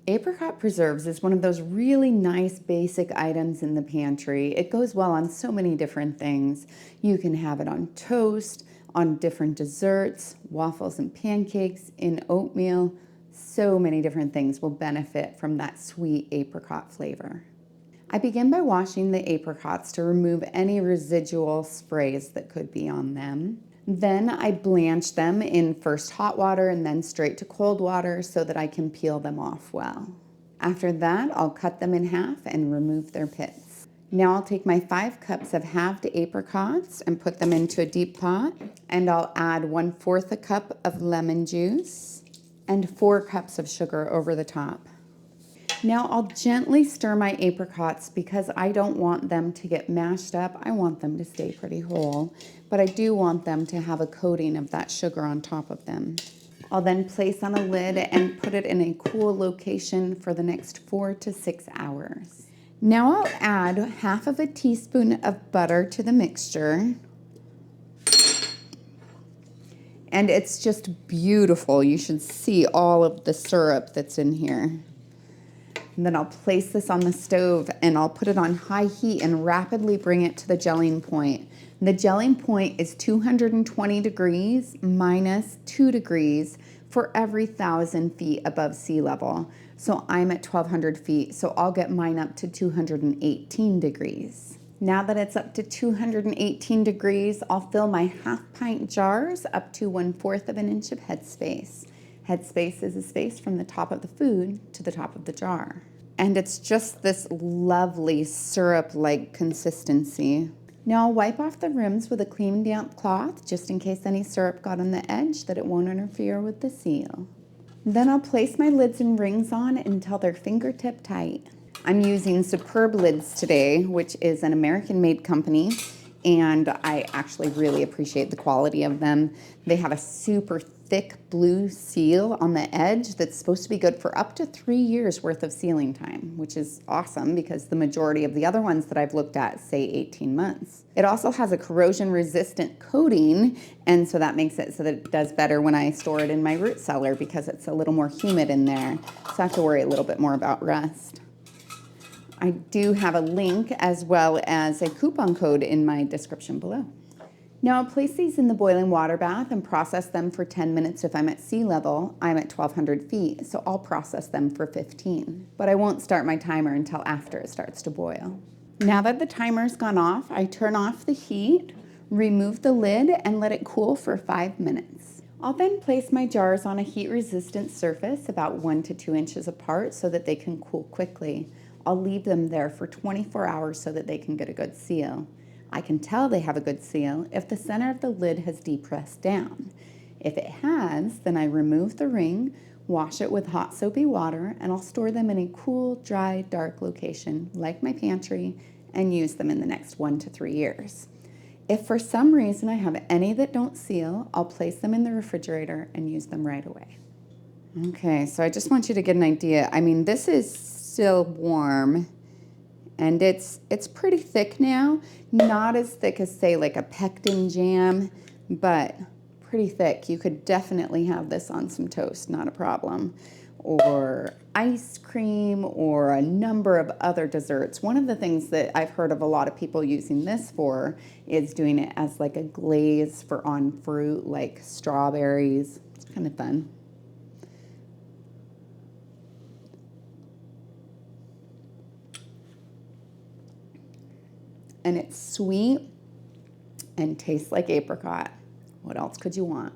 Apricot preserves is one of those really nice basic items in the pantry. It goes well on so many different things. You can have it on toast, on different desserts, waffles and pancakes, in oatmeal. So many different things will benefit from that sweet apricot flavor. I begin by washing the apricots to remove any residual sprays that could be on them. Then I blanch them in first hot water and then straight to cold water so that I can peel them off well. After that, I'll cut them in half and remove their pits. Now I'll take my 5 cups of halved apricots and put them into a deep pot, and I'll add 1/4 a cup of lemon juice and 4 cups of sugar over the top. Now I'll gently stir my apricots because I don't want them to get mashed up. I want them to stay pretty whole, but I do want them to have a coating of that sugar on top of them. I'll then place on a lid and put it in a cool location for the next 4 to 6 hours. Now I'll add 1/2 teaspoon of butter to the mixture. And it's just beautiful. You should see all of the syrup that's in here. And then I'll place this on the stove and I'll put it on high heat and rapidly bring it to the gelling point. The gelling point is 220 degrees minus 2 degrees for every 1,000 feet above sea level. So I'm at 1,200 feet, so I'll get mine up to 218 degrees. Now that it's up to 218 degrees, I'll fill my 1/2 pint jars up to 1/4 of an inch of headspace. Headspace is a space from the top of the food to the top of the jar. And it's just this lovely syrup-like consistency. Now I'll wipe off the rims with a clean damp cloth just in case any syrup got on the edge that it won't interfere with the seal. Then I'll place my lids and rings on until they're fingertip tight. I'm using Superb Lids today, which is an American-made company, and I actually really appreciate the quality of them. They have a super thick blue seal on the edge that's supposed to be good for up to 3 years worth of sealing time, which is awesome because the majority of the other ones that I've looked at say 18 months. It also has a corrosion resistant coating, and so that makes it so that it does better when I store it in my root cellar because it's a little more humid in there, so I have to worry a little bit more about rust. I do have a link as well as a coupon code in my description below. Now I'll place these in the boiling water bath and process them for 10 minutes if I'm at sea level. I'm at 1,200 feet, so I'll process them for 15. But I won't start my timer until after it starts to boil. Now that the timer's gone off, I turn off the heat, remove the lid, and let it cool for 5 minutes. I'll then place my jars on a heat-resistant surface about 1 to 2 inches apart so that they can cool quickly. I'll leave them there for 24 hours so that they can get a good seal. I can tell they have a good seal if the center of the lid has depressed down. If it has, then I remove the ring, wash it with hot soapy water, and I'll store them in a cool, dry, dark location like my pantry and use them in the next 1 to 3 years. If for some reason I have any that don't seal, I'll place them in the refrigerator and use them right away. Okay, so I just want you to get an idea. I mean, this is still warm. And it's pretty thick now, not as thick as say like a pectin jam, but pretty thick. You could definitely have this on some toast, not a problem. Or ice cream or a number of other desserts. One of the things that I've heard of a lot of people using this for is doing it as like a glaze for on fruit like strawberries. It's kind of fun. And it's sweet and tastes like apricot. What else could you want?